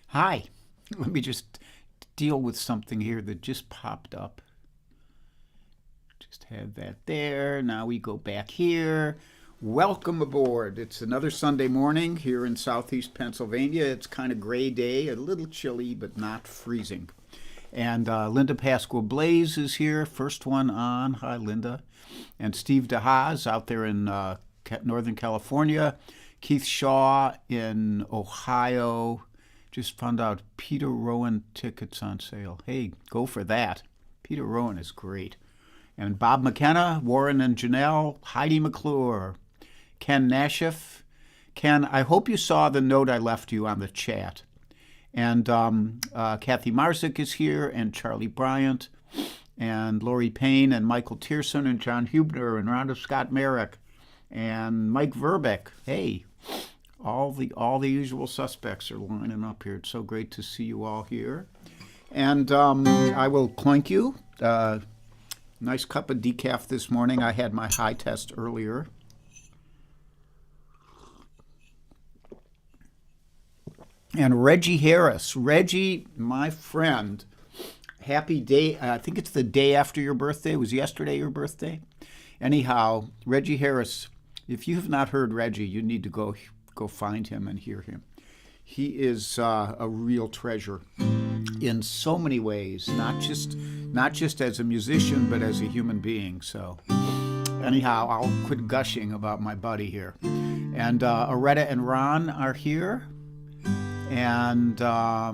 Hi, let me just deal with something here that just popped up. Just had that there. Now we go back here. Welcome aboard. It's another Sunday morning here in southeast Pennsylvania. It's kind of gray day, a little chilly, but not freezing. And Linda Pasqua Blaze is here, first one on. Hi, Linda. And Steve DeHaas out there in Northern California. Keith Shaw in Ohio. Just found out Peter Rowan tickets on sale. Hey, go for that. Peter Rowan is great. And Bob McKenna, Warren and Janelle, Heidi McClure, Ken Nashif. Ken, I hope you saw the note I left you on the chat. And Kathy Marzik is here, and Charlie Bryant, and Lori Payne, and Michael Tierson, and John Hubner, and Rhonda Scott Merrick, and Mike Verbeck. Hey. All the usual suspects are lining up here. It's so great to see you all here. And I will clink you. Nice cup of decaf this morning. I had my high test earlier. And Reggie Harris. Reggie, my friend, happy day. I think it's the day after your birthday. Was yesterday your birthday? Anyhow, Reggie Harris, if you have not heard Reggie, you need to go find him and hear him. He is a real treasure in so many ways, not just as a musician, but as a human being. So anyhow, I'll quit gushing about my buddy here. And Aretta and Ron are here. And I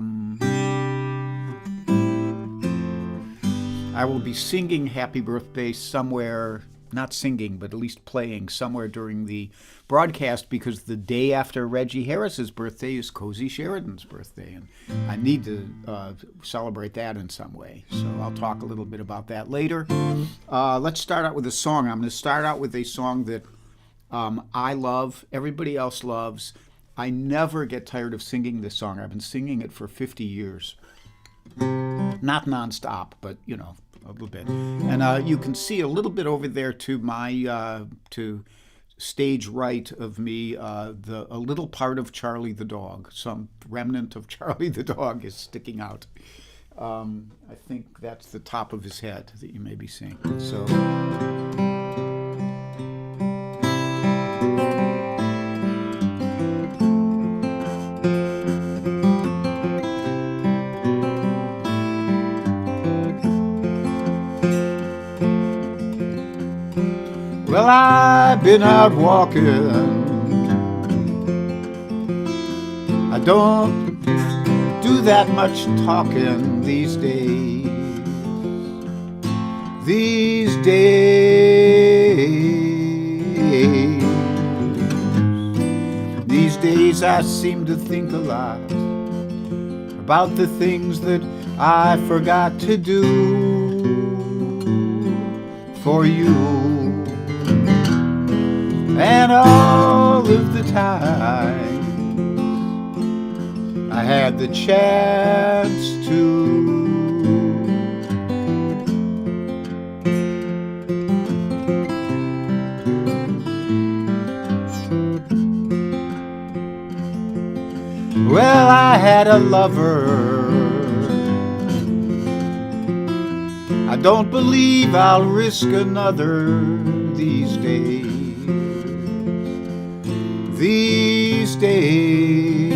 will be singing Happy Birthday somewhere, not singing, but at least playing somewhere during the broadcast, because the day after Reggie Harris's birthday is Cozy Sheridan's birthday, and I need to celebrate that in some way. So I'll talk a little bit about that later. Let's start out with a song. I'm going to start out with a song that I love, everybody else loves. I never get tired of singing this song. I've been singing it for 50 years. Not nonstop, but, you know, a little bit. And you can see a little bit over there to my to stage right of me, a little part of Charlie the dog. Some remnant of Charlie the dog is sticking out. I think that's the top of his head that you may be seeing. So. Well, I've been out walking. I don't do that much talking these days. These days I seem to think a lot about the things that I forgot to do for you. And all of the time I had the chance to. Well, I had a lover. I don't believe I'll risk another these days. These days,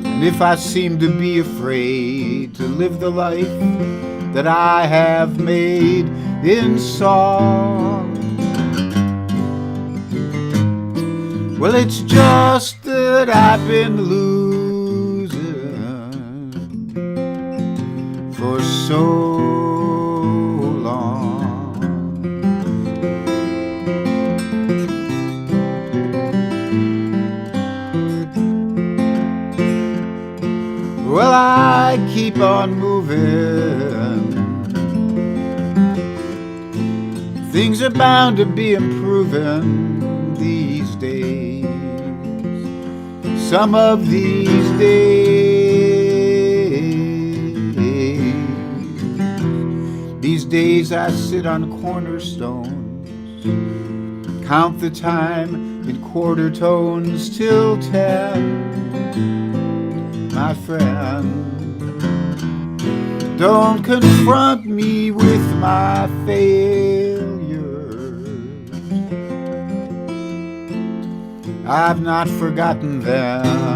and if I seem to be afraid to live the life that I have made in song, well, it's just that I've been losing for so long. I keep on moving. Things are bound to be improving these days. Some of these days I sit on cornerstones, count the time in quarter tones till 10. My friend, don't confront me with my failures. I've not forgotten them.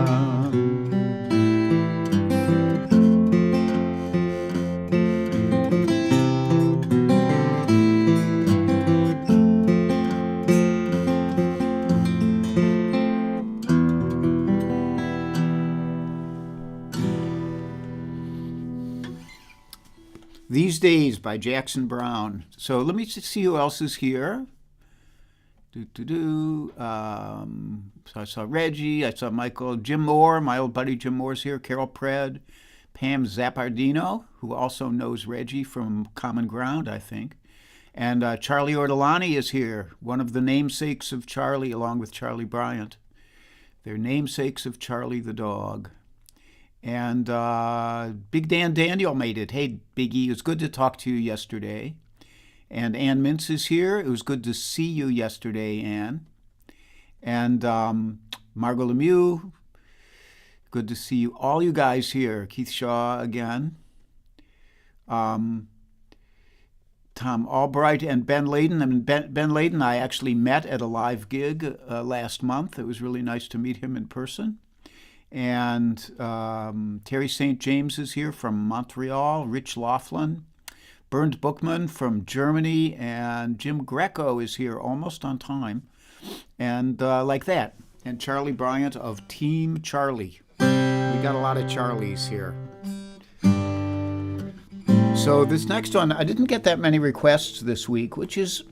These Days by Jackson Browne. So let me see who else is here. So I saw Reggie, I saw Michael, Jim Moore, my old buddy Jim Moore's here, Carol Pred, Pam Zappardino, who also knows Reggie from Common Ground, I think. And Charlie Ortolani is here, one of the namesakes of Charlie, along with Charlie Bryant. They're namesakes of Charlie the dog. And Big Dan Daniel made it. Hey, Biggie, it was good to talk to you yesterday. And Ann Mintz is here. It was good to see you yesterday, Ann. And Margot Lemieux, good to see you. All you guys here. Keith Shaw again. Tom Albright and Ben Layden. I mean, Ben Layden I actually met at a live gig last month. It was really nice to meet him in person. And Terry St. James is here from Montreal, Rich Laughlin, Bernd Bookman from Germany, and Jim Greco is here almost on time, and like that. And Charlie Bryant of Team Charlie. We got a lot of Charlies here. So this next one, I didn't get that many requests this week, which is,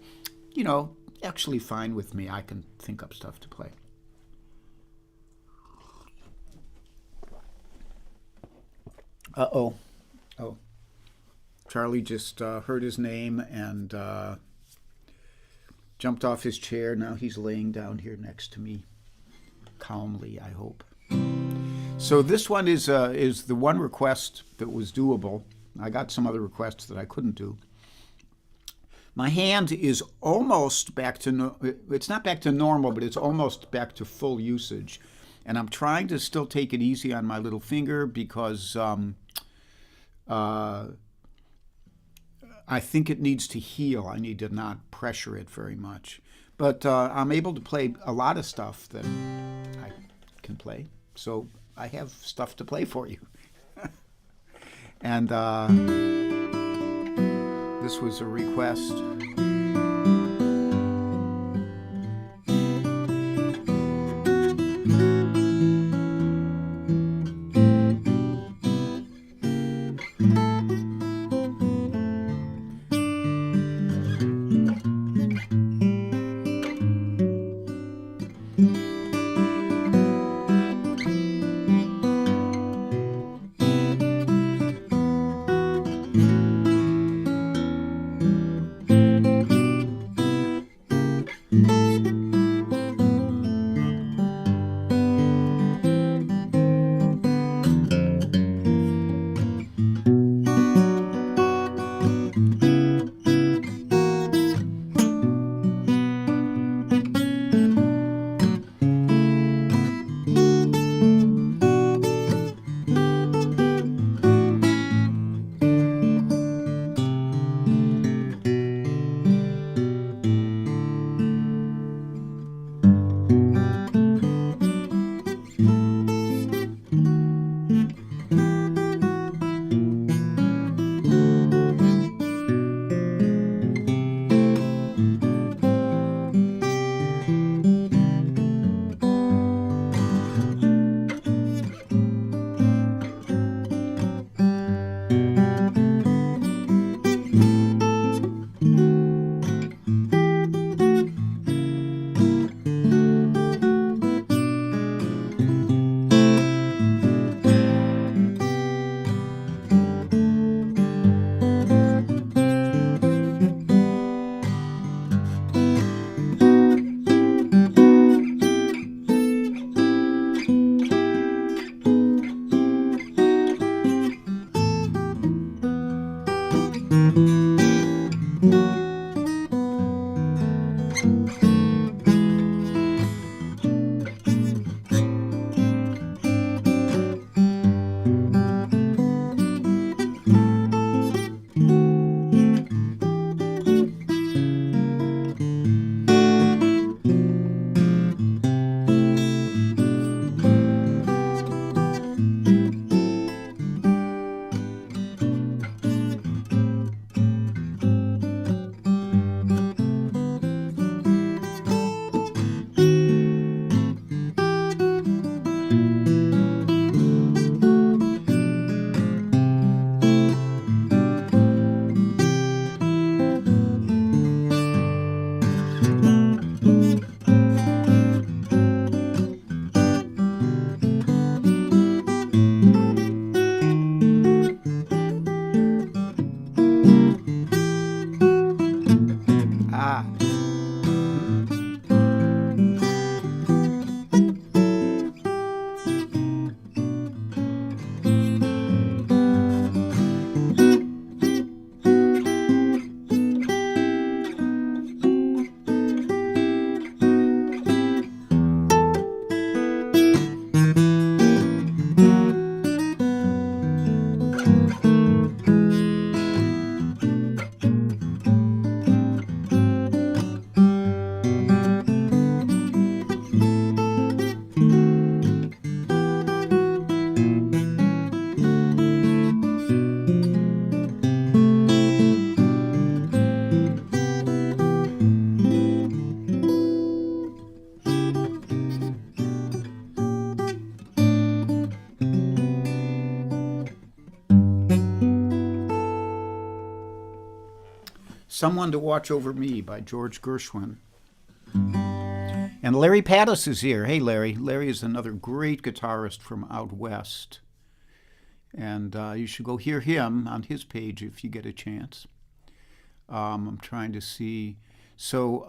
actually fine with me. I can think up stuff to play. Oh. Charlie just heard his name and jumped off his chair. Now he's laying down here next to me, calmly, I hope. So this one is the one request that was doable. I got some other requests that I couldn't do. My hand is almost back to, it's not back to normal, but it's almost back to full usage. And I'm trying to still take it easy on my little finger because I think it needs to heal. I need to not pressure it very much. But I'm able to play a lot of stuff that I can play. So I have stuff to play for you. And this was a request. Someone to Watch Over Me by George Gershwin. And Larry Pattis is here. Hey, Larry. Larry is another great guitarist from out west. And you should go hear him on his page if you get a chance. I'm trying to see. So,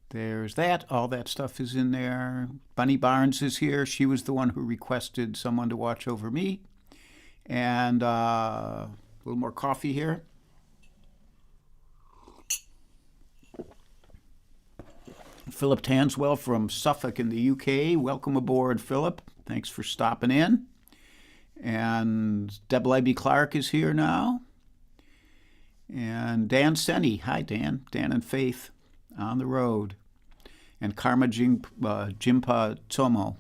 there's that. All that stuff is in there. Bunny Barnes is here. She was the one who requested Someone to Watch Over Me. And a little more coffee here. Philip Tanswell from Suffolk in the UK. Welcome aboard, Philip. Thanks for stopping in. And Deb Libby Clark is here now. And Dan Senny. Hi, Dan. Dan and Faith on the road. And Karma Jimpa Tsomo.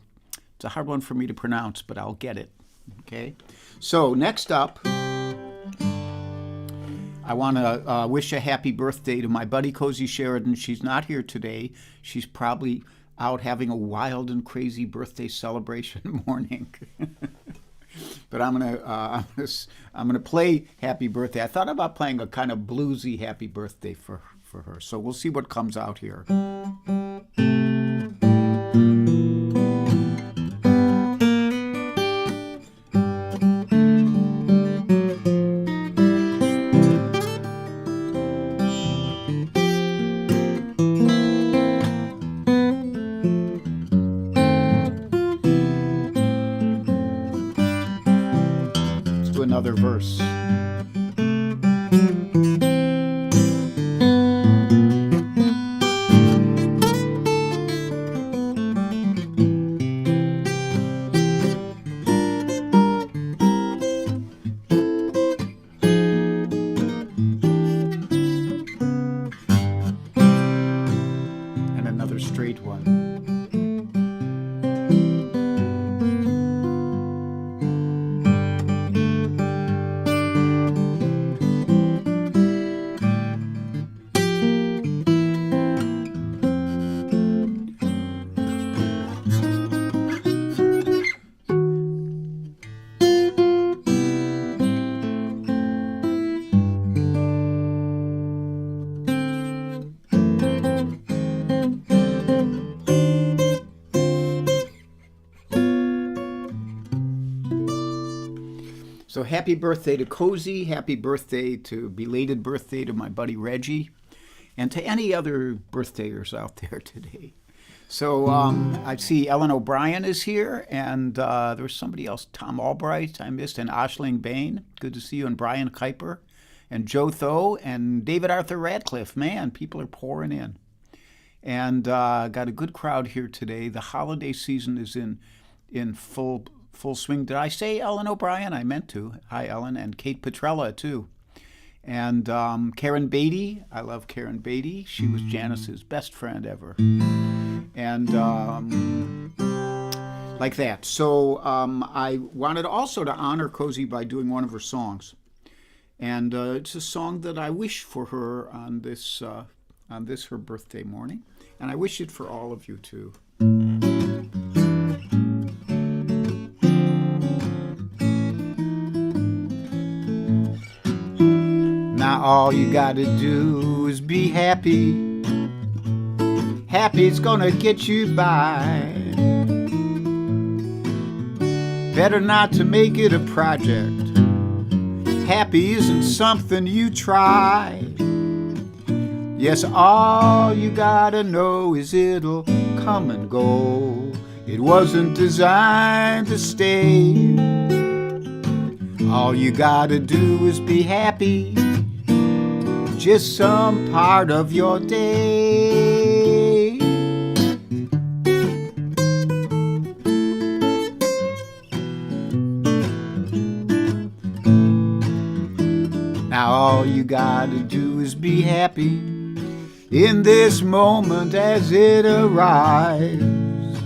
It's a hard one for me to pronounce, but I'll get it. Okay? So, next up, I want to wish a happy birthday to my buddy Cozy Sheridan. She's not here today. She's probably out having a wild and crazy birthday celebration morning. But I'm gonna play Happy Birthday. I thought about playing a kind of bluesy Happy Birthday for her. So we'll see what comes out here. Another verse. And another straight one. So happy birthday to Cozy, happy belated birthday to my buddy Reggie, and to any other birthday-ers out there today. So I see Ellen O'Brien is here, and there was somebody else, Tom Albright, I missed, and Aisling Bain. Good to see you, and Brian Kuiper, and Joe Tho, and David Arthur Radcliffe. Man, people are pouring in. And got a good crowd here today. The holiday season is in full swing. Did I say Ellen O'Brien? I meant to. Hi, Ellen. And Kate Petrella, too. And Karen Beatty. I love Karen Beatty. She was Janice's best friend ever. And like that. So I wanted also to honor Cozy by doing one of her songs. And it's a song that I wish for her on this her birthday morning. And I wish it for all of you, too. Now all you gotta do is be happy. Happy's gonna get you by. Better not to make it a project. Happy isn't something you try. Yes, all you gotta know is it'll come and go. It wasn't designed to stay. All you gotta do is be happy. Just some part of your day. Now all you gotta do is be happy in this moment as it arrives.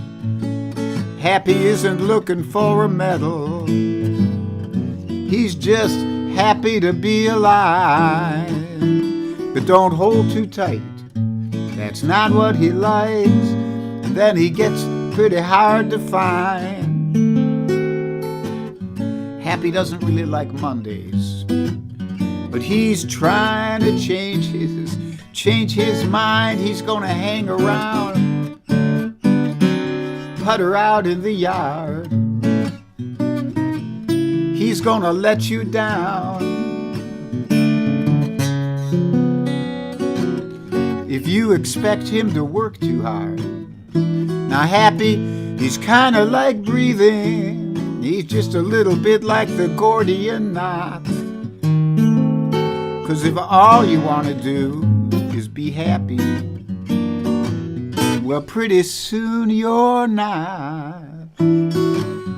Happy isn't looking for a medal. He's just happy to be alive. But don't hold too tight, that's not what he likes. And then he gets pretty hard to find. Happy doesn't really like Mondays, but he's trying to change his mind. He's gonna hang around, putter out in the yard. He's gonna let you down if you expect him to work too hard. Now Happy, he's kinda like breathing. He's just a little bit like the Gordian knot. 'Cause if all you wanna do is be happy, well, pretty soon you're not.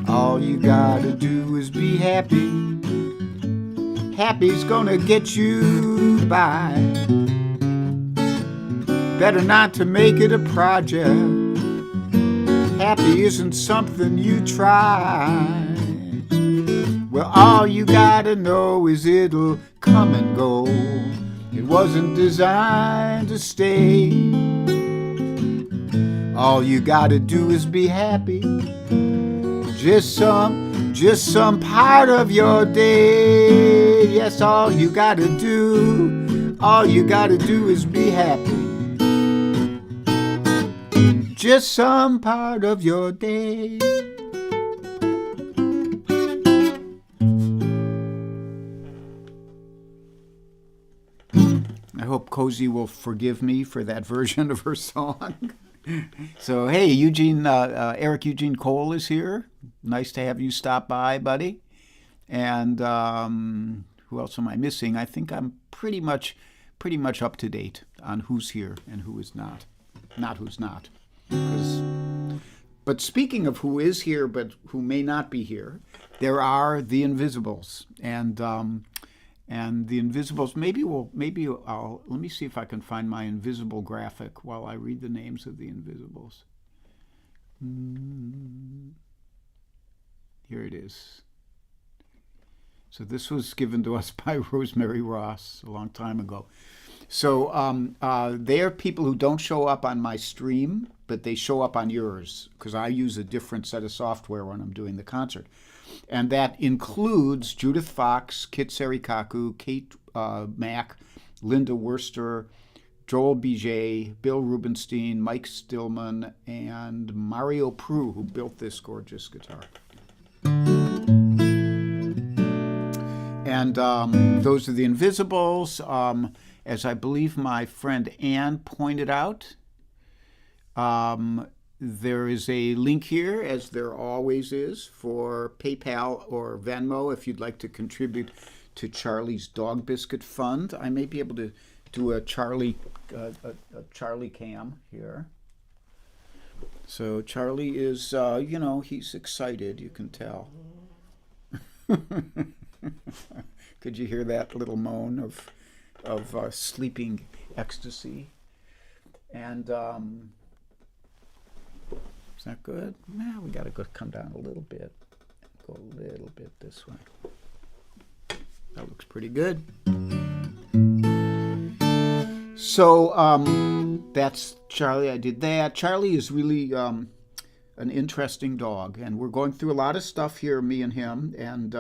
All you gotta do is be happy. Happy's gonna get you by. Better not to make it a project. Happy isn't something you try. Well, all you gotta know is it'll come and go. It wasn't designed to stay. All you gotta do is be happy. Just some part of your day. Yes, all you gotta do is be happy. Just some part of your day. I hope Cozy will forgive me for that version of her song. So, hey, Eric Eugene Cole is here. Nice to have you stop by, buddy. And who else am I missing? I think I'm pretty much up to date on who's here and who is not. Not who's not. But speaking of who is here but who may not be here, there are the Invisibles, and the Invisibles. Let me see if I can find my invisible graphic while I read the names of the Invisibles. Here it is. So this was given to us by Rosemary Ross a long time ago. So they are people who don't show up on my stream, but they show up on yours because I use a different set of software when I'm doing the concert. And that includes Judith Fox, Kit Serikaku, Kate Mack, Linda Worster, Joel Biget, Bill Rubenstein, Mike Stillman, and Mario Prue, who built this gorgeous guitar. And those are the Invisibles. As I believe my friend Ann pointed out, there is a link here, as there always is, for PayPal or Venmo if you'd like to contribute to Charlie's Dog Biscuit Fund. I may be able to do a Charlie cam here. So Charlie is, he's excited, you can tell. Could you hear that little moan of sleeping ecstasy? And is that good? Nah, we got to come down a little bit. Go a little bit this way. That looks pretty good. So that's Charlie. I did that. Charlie is really an interesting dog, and we're going through a lot of stuff here, me and him. And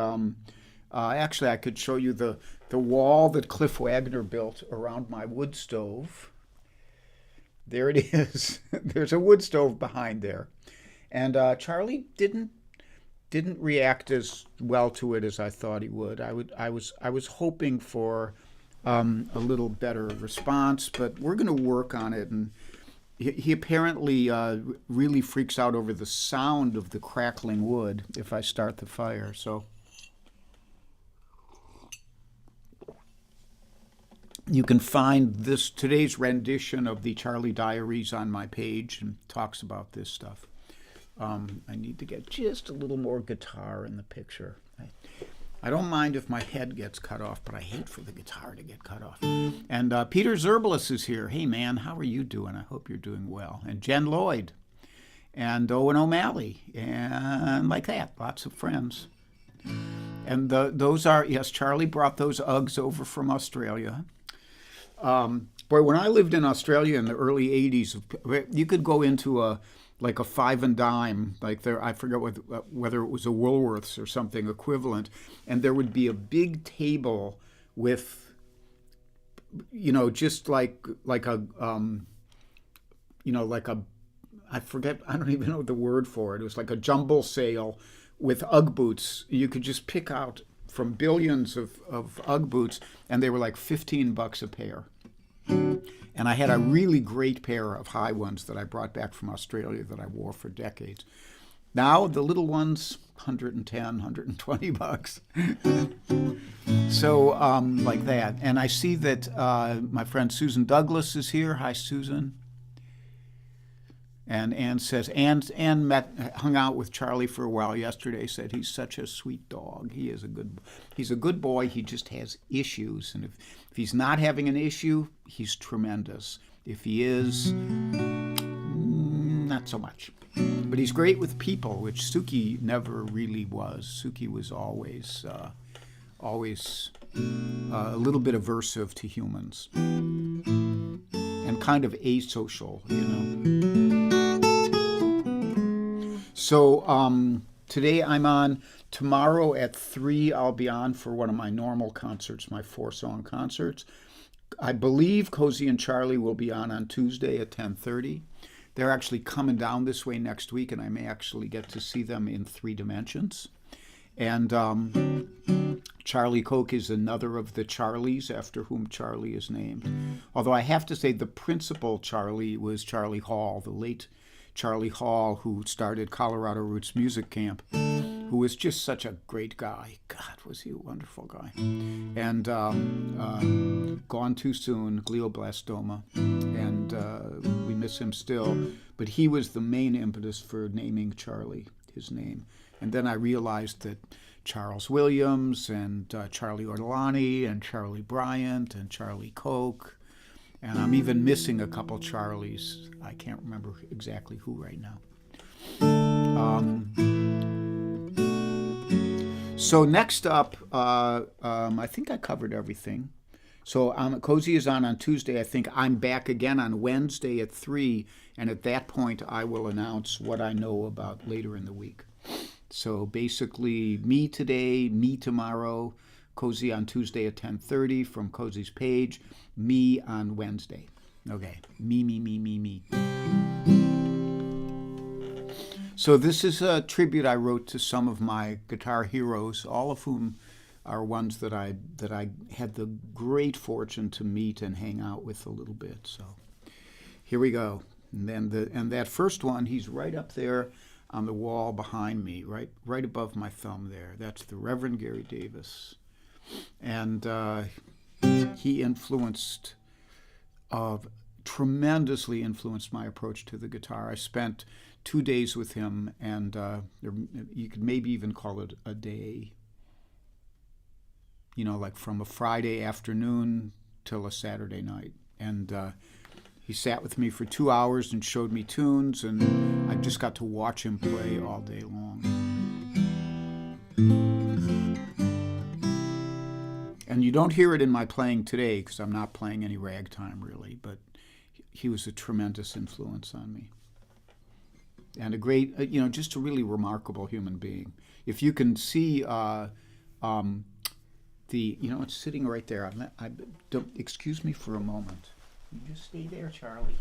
actually, I could show you the wall that Cliff Wagner built around my wood stove. There it is. There's a wood stove behind there. And Charlie didn't react as well to it as I thought he would. I was hoping for a little better response, but we're going to work on it. And he apparently really freaks out over the sound of the crackling wood if I start the fire. So you can find today's rendition of the Charlie Diaries on my page and talks about this stuff. I need to get just a little more guitar in the picture. I don't mind if my head gets cut off, but I hate for the guitar to get cut off. And Peter Zerbelis is here. Hey, man, how are you doing? I hope you're doing well. And Jen Lloyd and Owen O'Malley and like that, lots of friends. And those are, yes, Charlie brought those Uggs over from Australia. Boy, when I lived in Australia in the early 80s, you could go into a like a 5 and dime, like there, I forget whether it was a Woolworths or something equivalent, and there would be a big table with, just like a, like a, I forget, I don't even know the word for it. It was like a jumble sale with Ugg boots. You could just pick out from billions of Ugg boots, and they were like $15 a pair. And I had a really great pair of high ones that I brought back from Australia that I wore for decades. Now the little ones, $110, $120. So like that. And I see that my friend Susan Douglas is here. Hi, Susan. And Ann says, Ann hung out with Charlie for a while yesterday, said he's such a sweet dog. He's a good boy. He just has issues. And if he's not having an issue, he's tremendous. If he is, not so much. But he's great with people, which Suki never really was. Suki was always a little bit aversive to humans and kind of asocial, So today I'm on. Tomorrow at 3 I'll be on for one of my normal concerts, my 4-song concerts. I believe Cozy and Charlie will be on Tuesday at 10:30. They're actually coming down this way next week, and I may actually get to see them in 3 dimensions. And Charlie Koch is another of the Charlies after whom Charlie is named. Although I have to say the principal Charlie was Charlie Hall, the late Charlie Hall, who started Colorado Roots Music Camp, who was just such a great guy. God, was he a wonderful guy. And gone too soon, glioblastoma. And we miss him still. But he was the main impetus for naming Charlie, his name. And then I realized that Charles Williams and Charlie Ortolani and Charlie Bryant and Charlie Koch, and I'm even missing a couple Charlies. I can't remember exactly who right now. So next up, I think I covered everything. So Cozy is on Tuesday. I think I'm back again on Wednesday at 3, and at that point I will announce what I know about later in the week. So basically, me today, me tomorrow, Cozy on Tuesday at 10:30 from Cozy's page, me on Wednesday. Okay, me. So this is a tribute I wrote to some of my guitar heroes, all of whom are ones that I had the great fortune to meet and hang out with a little bit. So here we go. And then that first one, he's right up there on the wall behind me, right above my thumb there. That's the Reverend Gary Davis. And he tremendously influenced my approach to the guitar. I spent 2 days with him, and you could maybe even call it a day. Like from a Friday afternoon till a Saturday night. And he sat with me for 2 hours and showed me tunes, and I just got to watch him play all day long. And you don't hear it in my playing today because I'm not playing any ragtime really, but he was a tremendous influence on me. And a great, just a really remarkable human being. If you can see it's sitting right there. Don't excuse me for a moment. You just stay there, Charlie.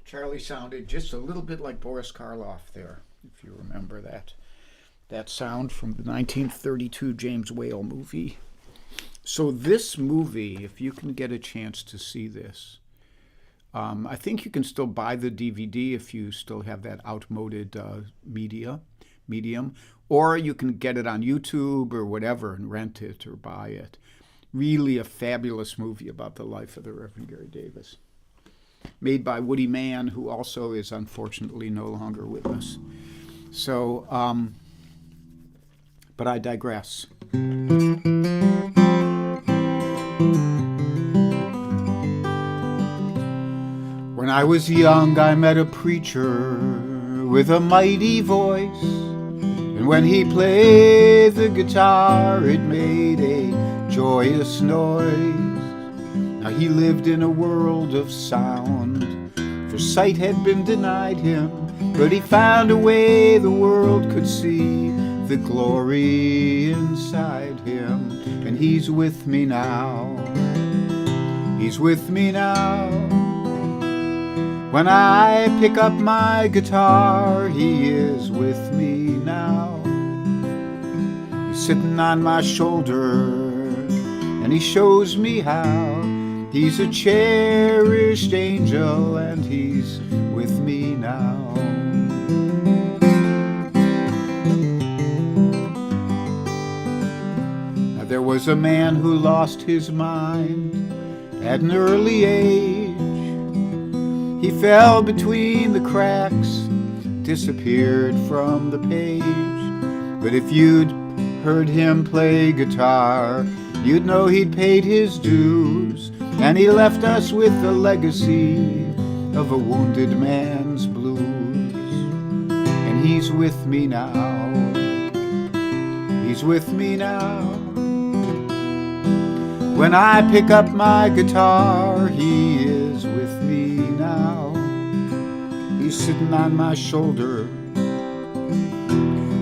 Charlie sounded just a little bit like Boris Karloff there, if you remember that sound from the 1932 James Whale movie. So this movie, if you can get a chance to see this, I think you can still buy the DVD if you still have that outmoded medium, or you can get it on YouTube or whatever and rent it or buy it. Really a fabulous movie about the life of the Reverend Gary Davis. Made by Woody Mann, who also is unfortunately no longer with us. So, but I digress. When I was young, I met a preacher with a mighty voice, and when he played the guitar, it made a joyous noise. Now he lived in a world of sound, for sight had been denied him, but he found a way the world could see the glory inside him. And he's with me now. He's with me now. When I pick up my guitar, he is with me now. He's sitting on my shoulder, and he shows me how. He's a cherished angel, and he's with me now. Now there was a man who lost his mind at an early age. He fell between the cracks, disappeared from the page. But if you'd heard him play guitar, you'd know he'd paid his dues, and he left us with the legacy of a wounded man's blues. And he's with me now. He's with me now. When I pick up my guitar, he is with me now. He's sitting on my shoulder,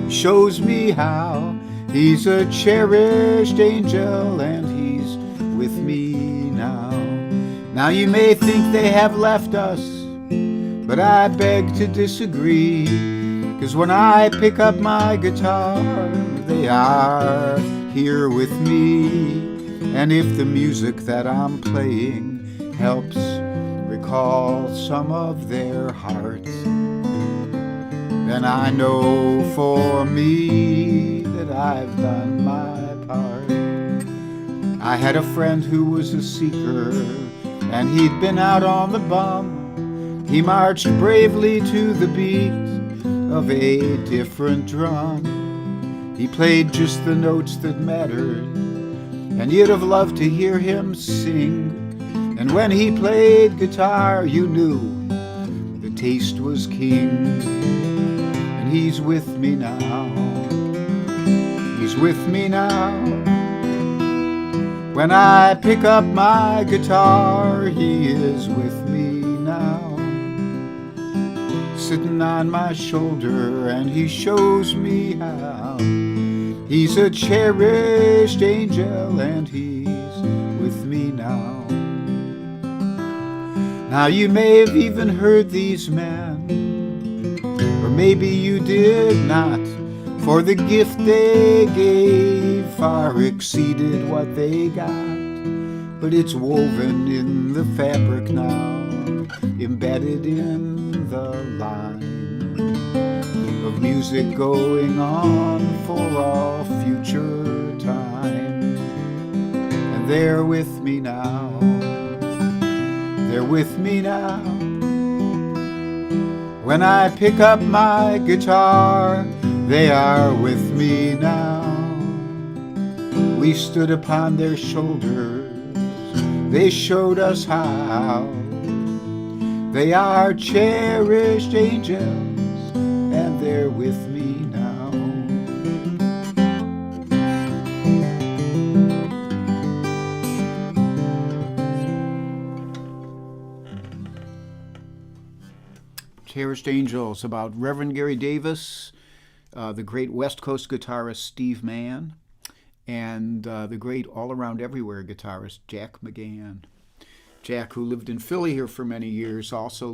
shows me how. He's a cherished angel, and he's with me now. Now you may think they have left us, but I beg to disagree, 'cause when I pick up my guitar, they are here with me. And if the music that I'm playing helps recall some of their hearts, then I know for me that I've done my part. I had a friend who was a seeker, and he'd been out on the bum. He marched bravely to the beat of a different drum. He played just the notes that mattered, and you'd have loved to hear him sing. And when he played guitar, you knew the taste was king. And he's with me now. He's with me now. When I pick up my guitar, he is with me now. Sitting on my shoulder, and he shows me how. He's a cherished angel, and he's with me now. Now you may have even heard these men, or maybe you did not, for the gift they gave far exceeded what they got. But it's woven in the fabric now, embedded in the line of music going on for all future time. And they're with me now. They're with me now. When I pick up my guitar, they are with me now. We stood upon their shoulders, they showed us how. They are cherished angels, and they're with me now. Cherished Angels, about Reverend Gary Davis, the great West Coast guitarist Steve Mann, and the great all-around everywhere guitarist Jack McGann. Jack, who lived in Philly here for many years, also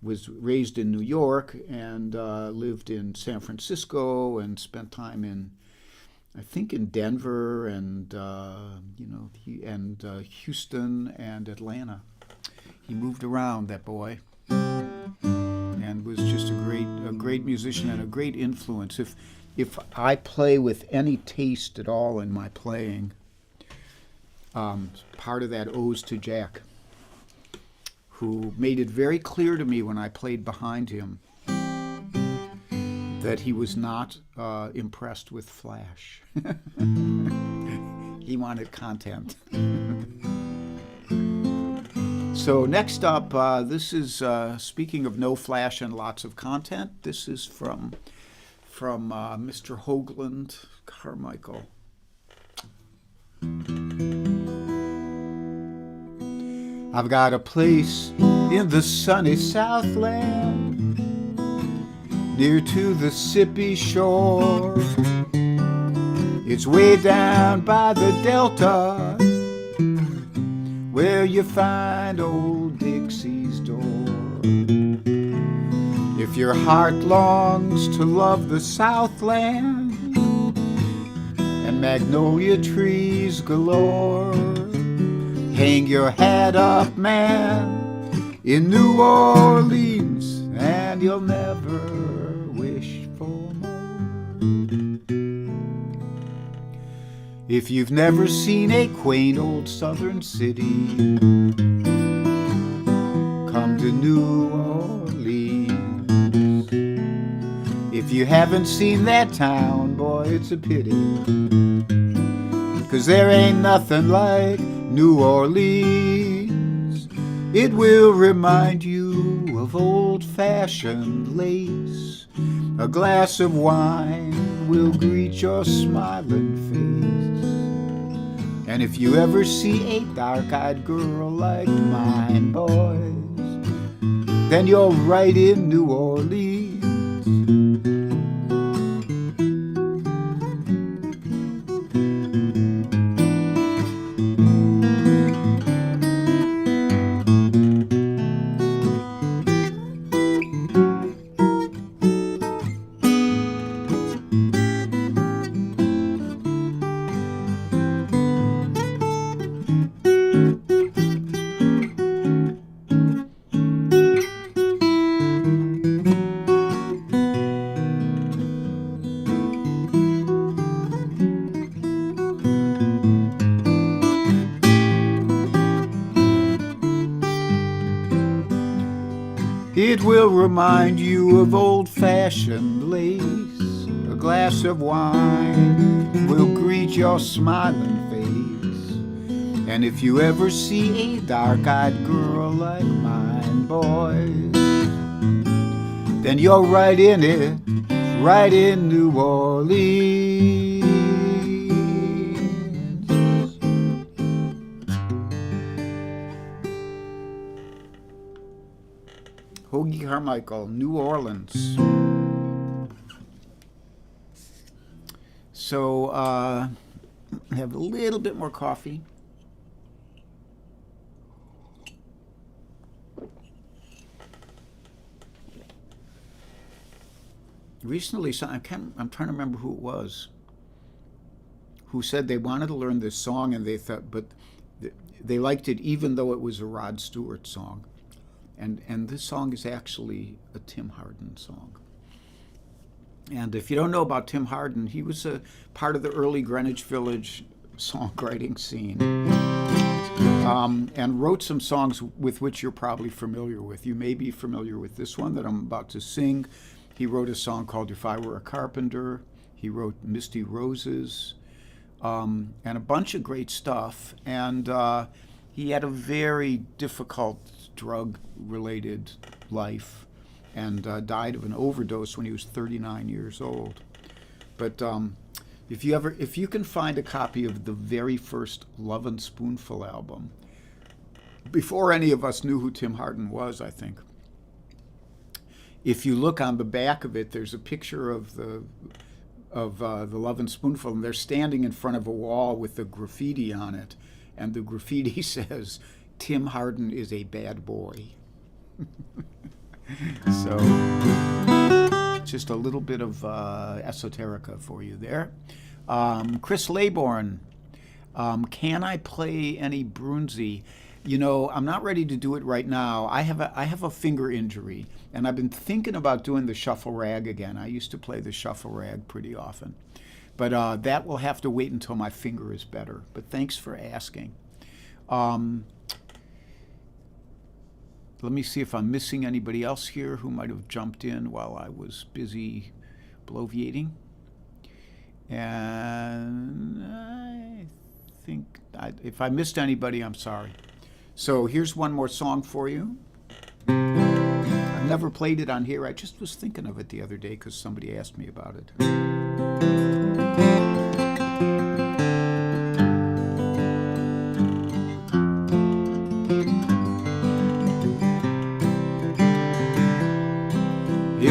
was raised in New York, and lived in San Francisco, and spent time in, I think, in Denver, and Houston and Atlanta. He moved around, that boy, and was just a great musician and a great influence. If I play with any taste at all in my playing, part of that owes to Jack, who made it very clear to me when I played behind him that he was not impressed with flash. He wanted content. So next up, this is, speaking of no flash and lots of content, this is from Mr. Hoagland Carmichael. I've got a place in the sunny Southland, near to the Mississippi shore. It's way down by the Delta, where you find old Dixie's door. If your heart longs to love the Southland and magnolia trees galore, hang your hat up, man, in New Orleans, and you'll never wish for more. If you've never seen a quaint old southern city, come to New Orleans. If you haven't seen that town, boy, it's a pity, 'cause there ain't nothing like New Orleans. It will remind you of old-fashioned lace. A glass of wine will greet your smiling face. And if you ever see a dark-eyed girl like mine, boys, then you're right in New Orleans. It will remind you of old-fashioned lace. A glass of wine will greet your smiling face. And if you ever see a dark-eyed girl like mine, boys, then you're right in it, right in New Orleans. Hoagie Carmichael, New Orleans. So, have a little bit more coffee. Recently, I'm trying to remember who it was, who said they wanted to learn this song, and they thought, but they liked it even though it was a Rod Stewart song. And this song is actually a Tim Hardin song. And if you don't know about Tim Hardin, he was a part of the early Greenwich Village songwriting scene, and wrote some songs with which you're probably familiar with. You may be familiar with this one that I'm about to sing. He wrote a song called If I Were a Carpenter. He wrote Misty Roses, and a bunch of great stuff. And he had a very difficult drug-related life, and died of an overdose when he was 39 years old. But if you can find a copy of the very first Lovin' Spoonful album, before any of us knew who Tim Hardin was, I think, if you look on the back of it, there's a picture of the Lovin' Spoonful, and they're standing in front of a wall with the graffiti on it, and the graffiti says, "Tim Hardin is a bad boy." So, just a little bit of esoterica for you there. Chris Laybourne, can I play any Brunzi? You know, I'm not ready to do it right now. I have a finger injury, and I've been thinking about doing the shuffle rag again. I used to play the shuffle rag pretty often, but that will have to wait until my finger is better. But thanks for asking. Let me see if I'm missing anybody else here who might have jumped in while I was busy bloviating. And I think if I missed anybody, I'm sorry. So here's one more song for you. I've never played it on here. I just was thinking of it the other day because somebody asked me about it.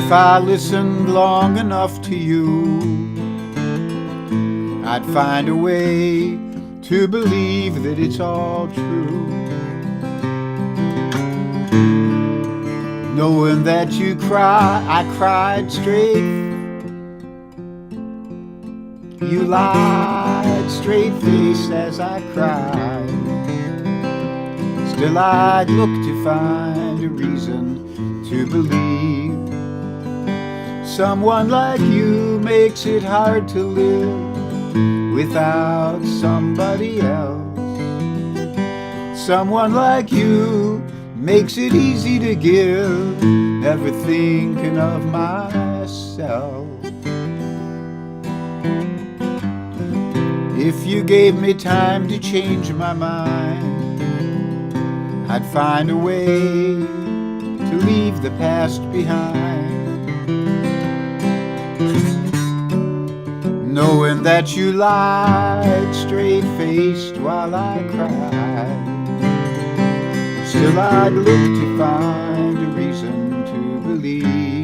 If I listened long enough to you, I'd find a way to believe that it's all true. Knowing that you cry, I cried straight. You lied straight-faced as I cried. Still I'd look to find a reason to believe. Someone like you makes it hard to live without somebody else. Someone like you makes it easy to give, never thinking of myself. If you gave me time to change my mind, I'd find a way to leave the past behind. Knowing that you lied straight-faced while I cried, still I'd look to find a reason to believe.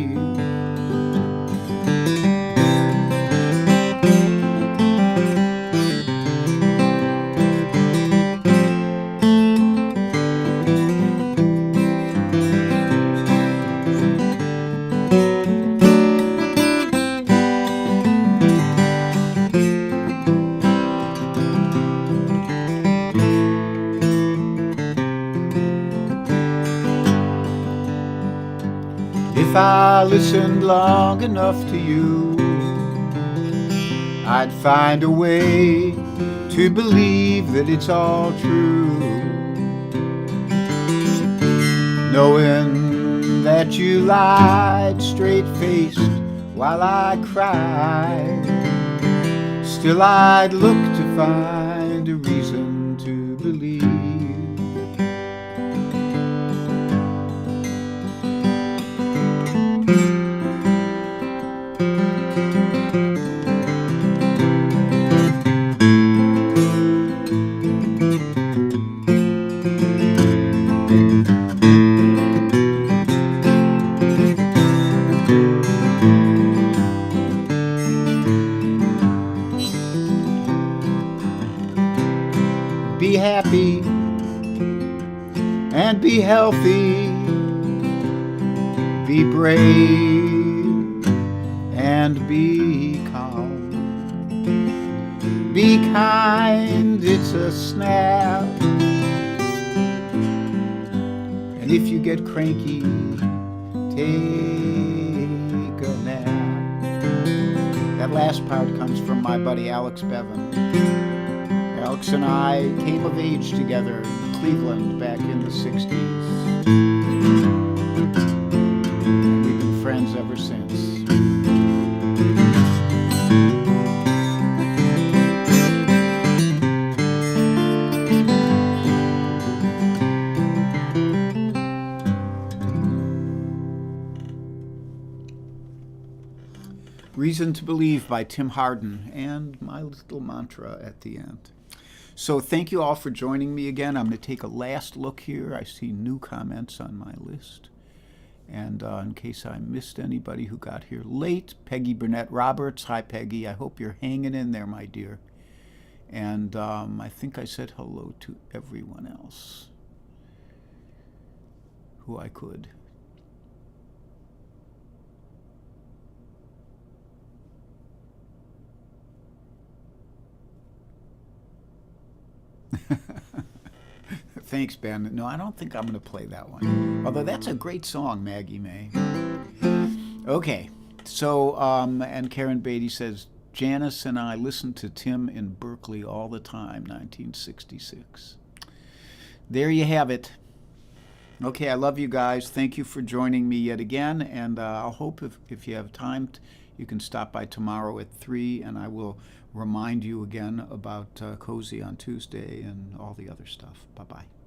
If I listened long enough to you, I'd find a way to believe that it's all true. Knowing that you lied straight-faced while I cried, still I'd look to find a reason to believe. Be happy and be healthy. Be brave and be calm. Be kind, it's a snap. And if you get cranky, take a nap. That last part comes from my buddy Alex Bevan. Alex and I came of age together in Cleveland back in the 60s. And we've been friends ever since. Reason to Believe by Tim Hardin, and my little mantra at the end. So thank you all for joining me again. I'm going to take a last look here. I see new comments on my list. And in case I missed anybody who got here late, Peggy Burnett Roberts. Hi, Peggy. I hope you're hanging in there, my dear. And I think I said hello to everyone else who I could. Thanks, Ben. No, I don't think I'm going to play that one. Although that's a great song, Maggie May. Okay, so, and Karen Beatty says, Janice and I listened to Tim in Berkeley all the time, 1966. There you have it. Okay, I love you guys. Thank you for joining me yet again, and I'll hope if you have time, you can stop by tomorrow at 3, and I will remind you again about Cozy on Tuesday and all the other stuff. Bye-bye.